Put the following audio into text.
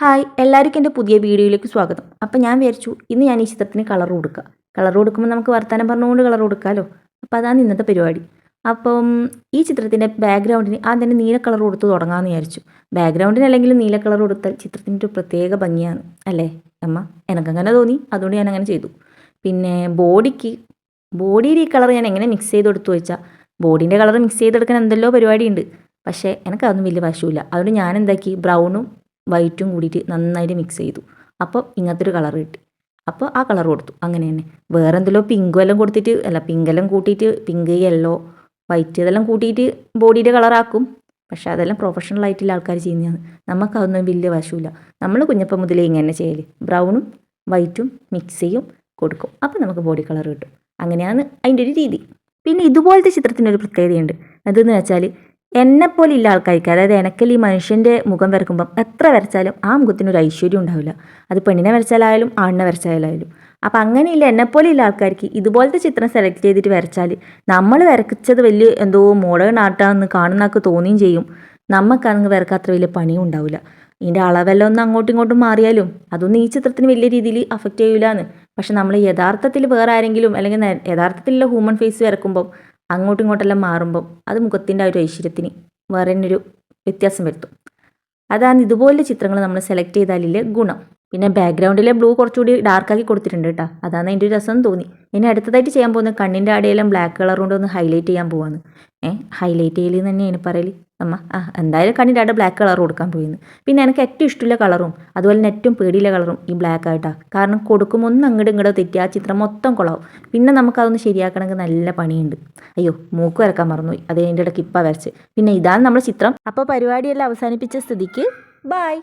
Hi എല്ലാവർക്കും എൻ്റെ പുതിയ വീഡിയോയിലേക്ക് സ്വാഗതം. അപ്പോൾ ഞാൻ വിചാരിച്ചു ഇന്ന് ഞാൻ ഈ ചിത്രത്തിന് കളർ കൊടുക്കുക. കളർ കൊടുക്കുമ്പോൾ നമുക്ക് വർത്തമാനം പറഞ്ഞുകൊണ്ട് കളർ കൊടുക്കാമല്ലോ. അപ്പോൾ അതാണ് ഇന്നത്തെ പരിപാടി. അപ്പം ഈ ചിത്രത്തിൻ്റെ ബാക്ക്ഗ്രൗണ്ടിന് ആദ്യം തന്നെ നീല കളർ കൊടുത്ത് തുടങ്ങാമെന്ന് വിചാരിച്ചു. ബാക്ക്ഗ്രൗണ്ടിന് അല്ലെങ്കിൽ നീല കളർ കൊടുത്താൽ ചിത്രത്തിൻ്റെ ഒരു പ്രത്യേക ഭംഗിയാണ് അല്ലേ അമ്മ? എനിക്കങ്ങനെ തോന്നി, അതുകൊണ്ട് ഞാൻ അങ്ങനെ ചെയ്തു. പിന്നെ ബോഡിയിൽ ഈ കളർ ഞാൻ എങ്ങനെ മിക്സ് ചെയ്ത് കൊടുത്തു വെച്ചാൽ ബോഡീൻ്റെ കളർ മിക്സ് ചെയ്തെടുക്കാൻ എന്തെല്ലോ പരിപാടിയുണ്ട്. പക്ഷേ എനിക്കതൊന്നും വലിയ വശമില്ല. അതുകൊണ്ട് ഞാൻ എന്താക്കി ബ്രൗണും വൈറ്റും കൂടിയിട്ട് നന്നായിട്ട് മിക്സ് ചെയ്തു. അപ്പോൾ ഇങ്ങനത്തെ ഒരു കളർ കിട്ടി. അപ്പോൾ ആ കളർ കൊടുത്തു. അങ്ങനെ തന്നെ വേറെ എന്തെല്ലോ പിങ്കും കൊടുത്തിട്ട് പിങ്കെല്ലാം കൂട്ടിയിട്ട് പിങ്ക് യെല്ലോ വൈറ്റ് ഇതെല്ലാം കൂട്ടിയിട്ട് ബോഡിയുടെ കളറാക്കും. പക്ഷേ അതെല്ലാം പ്രൊഫഷണൽ ആയിട്ടുള്ള ആൾക്കാർ ചെയ്യുന്നതാണ്. നമുക്കതൊന്നും വലിയ വശമില്ല. നമ്മൾ കുഞ്ഞപ്പം മുതലേ ഇങ്ങനെ ചെയ്യൽ ബ്രൗണും വൈറ്റും മിക്സ് ചെയ്യും കൊടുക്കും. അപ്പോൾ നമുക്ക് ബോഡി കളർ കിട്ടും. അങ്ങനെയാണ് അതിൻ്റെ ഒരു രീതി. പിന്നെ ഇതുപോലത്തെ ചിത്രത്തിനൊരു പ്രത്യേകതയുണ്ട്. അതെന്ന് വെച്ചാൽ എന്നെപ്പോലെ ഇല്ല ആൾക്കാർക്ക്, അതായത് എനക്കല്ല ഈ മനുഷ്യൻ്റെ മുഖം വരക്കുമ്പം എത്ര വരച്ചാലും ആ മുഖത്തിനൊരു ഐശ്വര്യം ഉണ്ടാവില്ല. അത് പെണ്ണിനെ വരച്ചാലായാലും ആണിനെ വരച്ചാലായാലും. അപ്പം അങ്ങനെയില്ല എന്നെപ്പോലെ ഇല്ല ആൾക്കാർക്ക് ഇതുപോലത്തെ ചിത്രം സെലക്ട് ചെയ്തിട്ട് വരച്ചാൽ നമ്മൾ വരച്ചത് വലിയ എന്തോ മോഡേൺ ആർട്ടാണെന്ന് കാണുന്നവർക്ക് തോന്നുകയും ചെയ്യും. നമുക്കാണെങ്കിൽ വരക്കാൻ അത്ര വലിയ പണിയും ഉണ്ടാവില്ല. ഇതിൻ്റെ അളവെല്ലാം ഒന്ന് അങ്ങോട്ടും ഇങ്ങോട്ടും മാറിയാലും അതൊന്നും ഈ ചിത്രത്തിന് വലിയ രീതിയിൽ അഫക്റ്റ് ചെയ്യില്ലാന്ന്. പക്ഷെ നമ്മൾ യഥാർത്ഥത്തിൽ വേറെ ആരെങ്കിലും അല്ലെങ്കിൽ യഥാർത്ഥത്തിലുള്ള ഹ്യൂമൻ ഫേസ് വരക്കുമ്പം അങ്ങോട്ടും ഇങ്ങോട്ടെല്ലാം മാറുമ്പം അത് മുഖത്തിൻ്റെ ആ ഒരു ഐശ്വര്യത്തിന് വേറെ തന്നെ ഒരു വ്യത്യാസം വരുത്തും. അതാണ് ഇതുപോലുള്ള ചിത്രങ്ങൾ നമ്മൾ സെലക്ട് ചെയ്താലില്ലേ ഗുണം. പിന്നെ ബാക്ക്ഗ്രൗണ്ടിലെ ബ്ലൂ കുറച്ചുകൂടി ഡാർക്കാക്കി കൊടുത്തിട്ടുണ്ട് കേട്ടോ. അതാണ് അതിൻ്റെ ഒരു രസം തോന്നി. ഇനി അടുത്തതായിട്ട് ചെയ്യാൻ പോകുന്നത് കണ്ണിൻ്റെ ആടെയെല്ലാം ബ്ലാക്ക് കളർ കൊണ്ട് ഒന്ന് ഹൈലൈറ്റ് ചെയ്യാൻ പോവാന്ന്. ഹൈലൈറ്റ് ചെയ്യലെന്ന് തന്നെയാണ് പറയല് അമ്മ. എന്തായാലും കണ്ണിൻ്റെ ആടെ ബ്ലാക്ക് കളർ കൊടുക്കാൻ പോയിന്ന്. പിന്നെ എനിക്ക് ഏറ്റവും ഇഷ്ടമുള്ള കളറും അതുപോലെ തന്നെ ഏറ്റവും പേടിയുള്ള കളറും ഈ ബ്ലാക്ക് ആയിട്ടാണ്. കാരണം കൊടുക്കുമ്പോൾ ഒന്ന് അങ്ങോട്ടും ഇങ്ങോട്ടോ തെറ്റി ആ ചിത്രം മൊത്തം കൊളാവും. പിന്നെ നമുക്കതൊന്ന് ശരിയാക്കണമെങ്കിൽ നല്ല പണിയുണ്ട്. അയ്യോ മൂക്ക് വരക്കാൻ മറന്നുപോയി, അത് അതിൻ്റെ ഇടയ്ക്ക് ഇപ്പം വരച്ച്. പിന്നെ ഇതാണ് നമ്മുടെ ചിത്രം. അപ്പോൾ പരിപാടിയെല്ലാം അവസാനിപ്പിച്ച സ്ഥിതിക്ക് ബായ്.